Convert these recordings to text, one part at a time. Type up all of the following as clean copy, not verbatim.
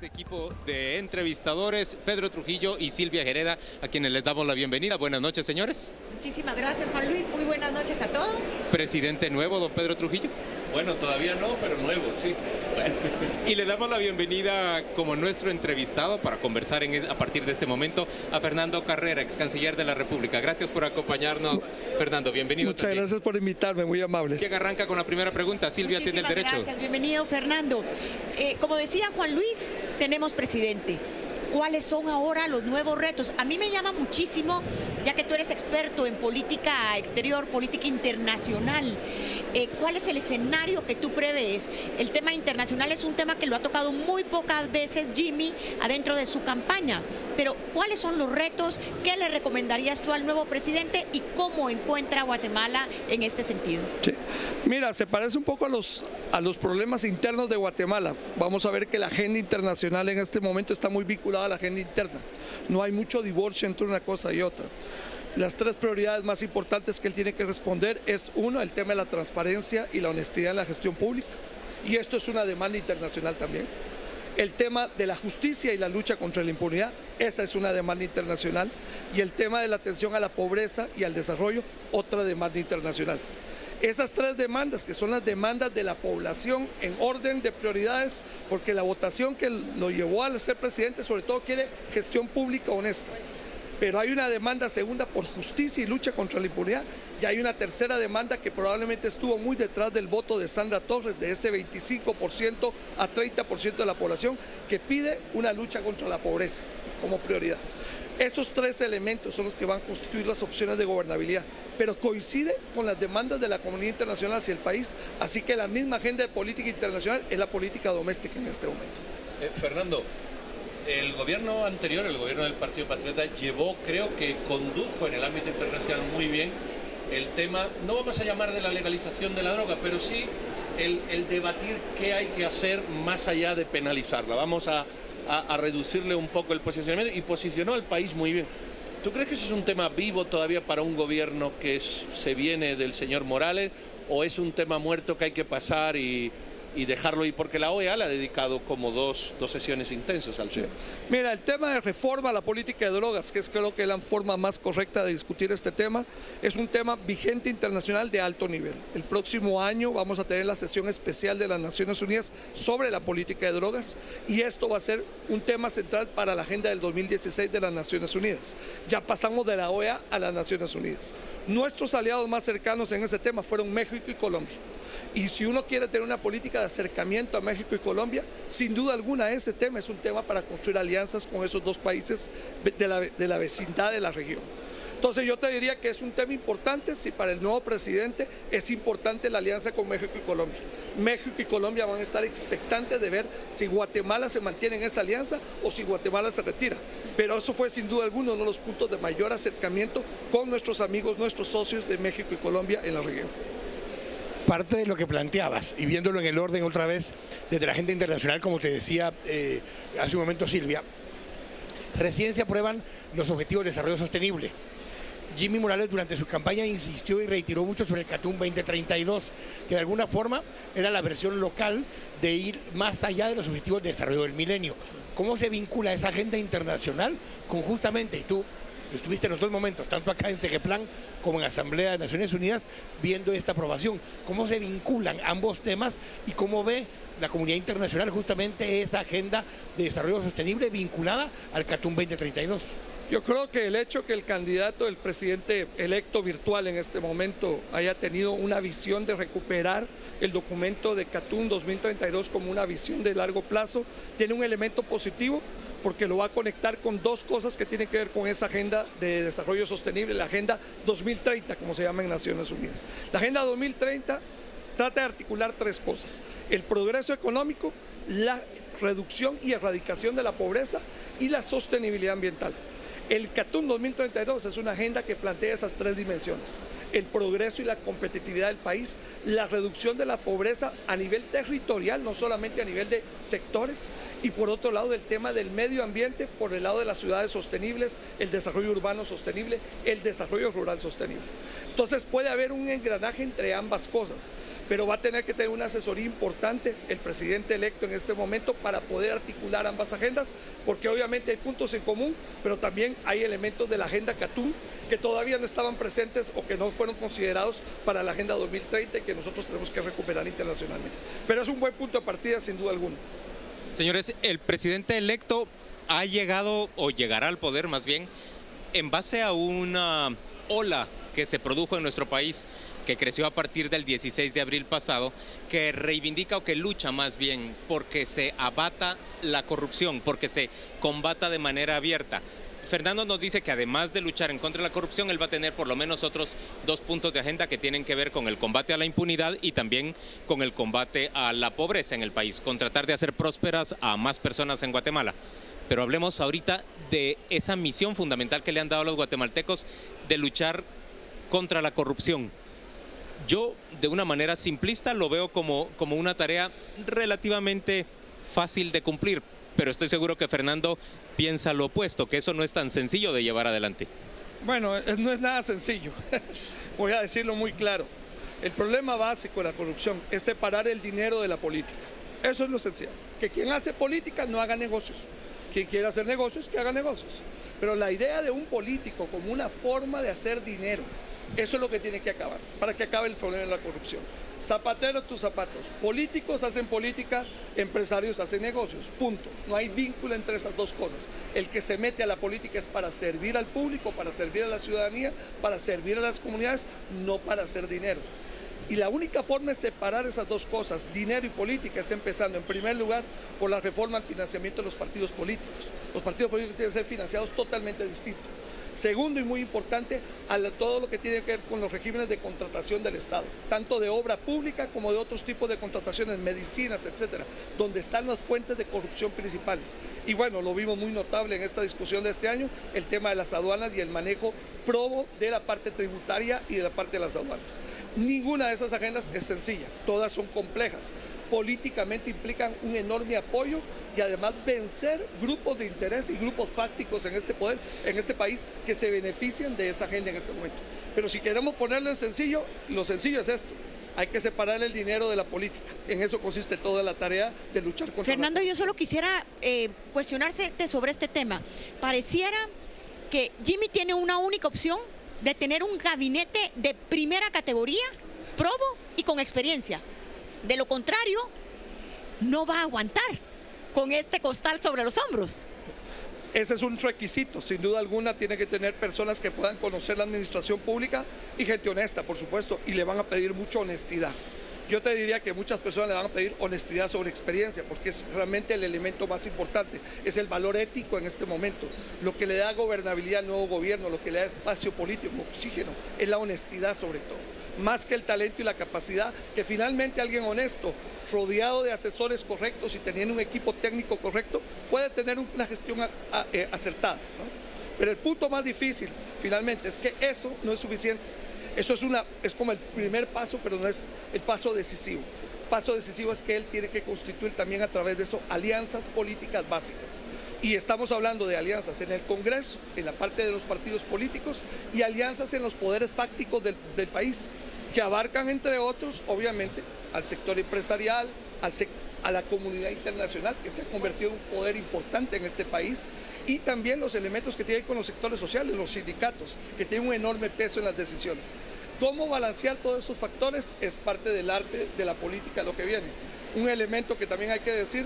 este equipo de entrevistadores, Pedro Trujillo y Silvia Gereda, a quienes les damos la bienvenida. Buenas noches, señores. Muchísimas gracias, Juan Luis. Muy buenas noches a todos. Presidente nuevo, don Pedro Trujillo. Bueno, todavía no, pero nuevo, sí. Bueno. Y le damos la bienvenida como nuestro entrevistado para conversar a partir de este momento a Fernando Carrera, ex canciller de la República. Gracias por acompañarnos, Fernando. Bienvenido. Muchas gracias por invitarme, muy amables. ¿Quién arranca con la primera pregunta? Silvia, tiene el derecho. Gracias, bienvenido, Fernando. Como decía Juan Luis, tenemos presidente. ¿Cuáles son ahora los nuevos retos? A mí me llama muchísimo, ya que tú eres experto en política exterior, política internacional, ¿cuál es el escenario que tú prevés? El tema internacional es un tema que lo ha tocado muy pocas veces Jimmy adentro de su campaña, pero ¿cuáles son los retos? ¿Qué le recomendarías tú al nuevo presidente y cómo encuentra Guatemala en este sentido? Sí. Mira, se parece un poco a los problemas internos de Guatemala. Vamos a ver que la agenda internacional en este momento está muy vinculada a la agenda interna. No hay mucho divorcio entre una cosa y otra. Las tres prioridades más importantes que él tiene que responder es, uno, el tema de la transparencia y la honestidad en la gestión pública, y esto es una demanda internacional también. El tema de la justicia y la lucha contra la impunidad, esa es una demanda internacional, y el tema de la atención a la pobreza y al desarrollo, otra demanda internacional. Esas tres demandas, que son las demandas de la población en orden de prioridades, porque la votación que lo llevó a ser presidente sobre todo quiere gestión pública honesta. Pero hay una demanda segunda por justicia y lucha contra la impunidad, y hay una tercera demanda que probablemente estuvo muy detrás del voto de Sandra Torres, de ese 25% a 30% de la población, que pide una lucha contra la pobreza como prioridad. Estos tres elementos son los que van a constituir las opciones de gobernabilidad, pero coincide con las demandas de la comunidad internacional hacia el país, así que la misma agenda de política internacional es la política doméstica en este momento. Fernando, el gobierno anterior, el gobierno del Partido Patriota, creo que condujo en el ámbito internacional muy bien el tema, no vamos a llamar de la legalización de la droga, pero sí el debatir qué hay que hacer más allá de penalizarla. Vamos a reducirle un poco el posicionamiento, y posicionó al país muy bien. ¿Tú crees que eso es un tema vivo todavía para un gobierno que se viene del señor Morales, o es un tema muerto que hay que pasar y dejarlo ir? Porque la OEA le ha dedicado como dos sesiones intensas al tema. Mira, el tema de reforma a la política de drogas, que es creo que la forma más correcta de discutir este tema, es un tema vigente internacional de alto nivel. El próximo año vamos a tener la sesión especial de las Naciones Unidas sobre la política de drogas, y esto va a ser un tema central para la agenda del 2016 de las Naciones Unidas. Ya pasamos de la OEA a las Naciones Unidas. Nuestros aliados más cercanos en ese tema fueron México y Colombia. Y si uno quiere tener una política de acercamiento a México y Colombia, sin duda alguna ese tema es un tema para construir alianzas con esos dos países de la vecindad de la región. Entonces yo te diría que es un tema importante, si para el nuevo presidente es importante la alianza con México y Colombia. México y Colombia van a estar expectantes de ver si Guatemala se mantiene en esa alianza o si Guatemala se retira. Pero eso fue sin duda alguna uno de los puntos de mayor acercamiento con nuestros amigos, nuestros socios de México y Colombia en la región. Parte de lo que planteabas, y viéndolo en el orden otra vez desde la agenda internacional, como te decía hace un momento Silvia, recién se aprueban los Objetivos de Desarrollo Sostenible. Jimmy Morales durante su campaña insistió y reiteró mucho sobre el Catum 2032, que de alguna forma era la versión local de ir más allá de los Objetivos de Desarrollo del Milenio. ¿Cómo se vincula esa agenda internacional con justamente, y tú estuviste en los dos momentos, tanto acá en Segeplan como en Asamblea de Naciones Unidas, viendo esta aprobación? ¿Cómo se vinculan ambos temas y cómo ve la comunidad internacional justamente esa agenda de desarrollo sostenible vinculada al Catum 2032? Yo creo que el hecho que el candidato, el presidente electo virtual en este momento, haya tenido una visión de recuperar el documento de Catum 2032 como una visión de largo plazo, tiene un elemento positivo, porque lo va a conectar con dos cosas que tienen que ver con esa agenda de desarrollo sostenible, la agenda 2030, como se llama en Naciones Unidas. La agenda 2030 trata de articular tres cosas: el progreso económico, la reducción y erradicación de la pobreza y la sostenibilidad ambiental. El CATUM 2032 es una agenda que plantea esas tres dimensiones: el progreso y la competitividad del país, la reducción de la pobreza a nivel territorial, no solamente a nivel de sectores, y por otro lado el tema del medio ambiente, por el lado de las ciudades sostenibles, el desarrollo urbano sostenible, el desarrollo rural sostenible. Entonces puede haber un engranaje entre ambas cosas, pero va a tener que tener una asesoría importante el presidente electo en este momento para poder articular ambas agendas, porque obviamente hay puntos en común, pero también hay elementos de la agenda CATUM que todavía no estaban presentes o que no fueron considerados para la agenda 2030 y que nosotros tenemos que recuperar internacionalmente. Pero es un buen punto de partida sin duda alguna. Señores, el presidente electo ha llegado, o llegará al poder más bien, en base a una ola que se produjo en nuestro país, que creció a partir del 16 de abril pasado, que reivindica o que lucha más bien porque se abata la corrupción, porque se combata de manera abierta. Fernando nos dice que además de luchar en contra de la corrupción, él va a tener por lo menos otros 2 puntos de agenda que tienen que ver con el combate a la impunidad y también con el combate a la pobreza en el país, con tratar de hacer prósperas a más personas en Guatemala. Pero hablemos ahorita de esa misión fundamental que le han dado a los guatemaltecos de luchar contra la corrupción. Yo, de una manera simplista, lo veo como una tarea relativamente fácil de cumplir, pero estoy seguro que Fernando piensa lo opuesto, que eso no es tan sencillo de llevar adelante. Bueno, no es nada sencillo, voy a decirlo muy claro. El problema básico de la corrupción es separar el dinero de la política. Eso es lo esencial, que quien hace política no haga negocios. Quien quiera hacer negocios, que haga negocios. Pero la idea de un político como una forma de hacer dinero, eso es lo que tiene que acabar, para que acabe el problema de la corrupción. Zapatero tus zapatos. Políticos hacen política, empresarios hacen negocios, punto. No hay vínculo entre esas dos cosas. El que se mete a la política es para servir al público, para servir a la ciudadanía, para servir a las comunidades, no para hacer dinero. Y la única forma de separar esas dos cosas, dinero y política, es empezando en primer lugar por la reforma al financiamiento de los partidos políticos. Los partidos políticos tienen que ser financiados totalmente distintos. Segundo y muy importante, todo lo que tiene que ver con los regímenes de contratación del Estado, tanto de obra pública como de otros tipos de contrataciones, medicinas, etcétera, donde están las fuentes de corrupción principales. Y bueno, lo vimos muy notable en esta discusión de este año, el tema de las aduanas y el manejo probo de la parte tributaria y de la parte de las aduanas. Ninguna de esas agendas es sencilla, todas son complejas. Políticamente implican un enorme apoyo y además vencer grupos de interés y grupos fácticos en este poder, en este país, que se benefician de esa agenda en este momento. Pero si queremos ponerlo en sencillo, lo sencillo es esto: hay que separar el dinero de la política. En eso consiste toda la tarea de luchar contra Fernando, yo solo quisiera cuestionarse sobre este tema. Pareciera que Jimmy tiene una única opción de tener un gabinete de primera categoría, probo y con experiencia. De lo contrario, no va a aguantar con este costal sobre los hombros. Ese es un requisito, sin duda alguna tiene que tener personas que puedan conocer la administración pública y gente honesta, por supuesto, y le van a pedir mucha honestidad. Yo te diría que muchas personas le van a pedir honestidad sobre experiencia, porque es realmente el elemento más importante, es el valor ético en este momento. Lo que le da gobernabilidad al nuevo gobierno, lo que le da espacio político, oxígeno, es la honestidad sobre todo, más que el talento y la capacidad, que finalmente alguien honesto, rodeado de asesores correctos y teniendo un equipo técnico correcto, puede tener una gestión acertada, ¿no? Pero el punto más difícil, finalmente, es que eso no es suficiente. Eso es como el primer paso, pero no es el paso decisivo. El paso decisivo es que él tiene que constituir también a través de eso alianzas políticas básicas. Y estamos hablando de alianzas en el Congreso, en la parte de los partidos políticos, y alianzas en los poderes fácticos del país, que abarcan, entre otros, obviamente, al sector empresarial, a la comunidad internacional, que se ha convertido en un poder importante en este país, y también los elementos que tienen que ver con los sectores sociales, los sindicatos, que tienen un enorme peso en las decisiones. ¿Cómo balancear todos esos factores? Es parte del arte de la política lo que viene. Un elemento que también hay que decir: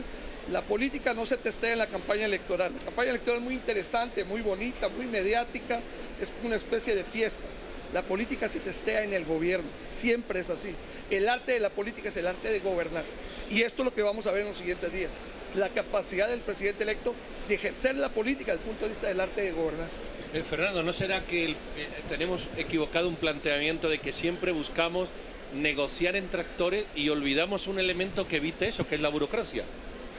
la política no se testea en la campaña electoral. La campaña electoral es muy interesante, muy bonita, muy mediática, es una especie de fiesta. La política se testea en el gobierno, siempre es así. El arte de la política es el arte de gobernar. Y esto es lo que vamos a ver en los siguientes días: la capacidad del presidente electo de ejercer la política desde el punto de vista del arte de gobernar. Fernando, ¿no será que tenemos equivocado un planteamiento de que siempre buscamos negociar entre actores y olvidamos un elemento que evite eso, que es la burocracia?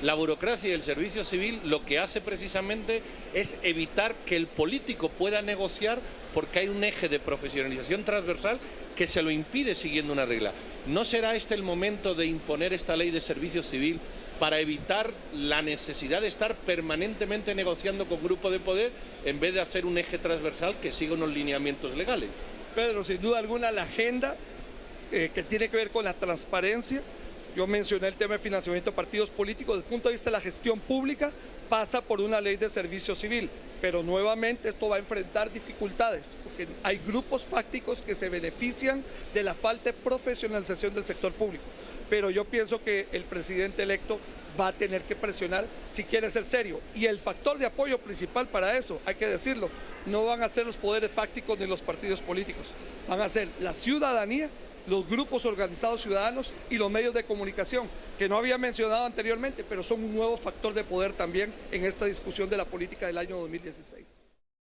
La burocracia y el servicio civil lo que hace precisamente es evitar que el político pueda negociar, porque hay un eje de profesionalización transversal que se lo impide siguiendo una regla. ¿No será este el momento de imponer esta ley de servicio civil para evitar la necesidad de estar permanentemente negociando con grupos de poder en vez de hacer un eje transversal que siga unos lineamientos legales? Pedro, sin duda alguna la agenda que tiene que ver con la transparencia, yo mencioné el tema de financiamiento de partidos políticos, desde el punto de vista de la gestión pública, pasa por una ley de servicio civil, pero nuevamente esto va a enfrentar dificultades, porque hay grupos fácticos que se benefician de la falta de profesionalización del sector público. Pero yo pienso que el presidente electo va a tener que presionar si quiere ser serio. Y el factor de apoyo principal para eso, hay que decirlo, no van a ser los poderes fácticos ni los partidos políticos, van a ser la ciudadanía, los grupos organizados ciudadanos y los medios de comunicación, que no había mencionado anteriormente, pero son un nuevo factor de poder también en esta discusión de la política del año 2016.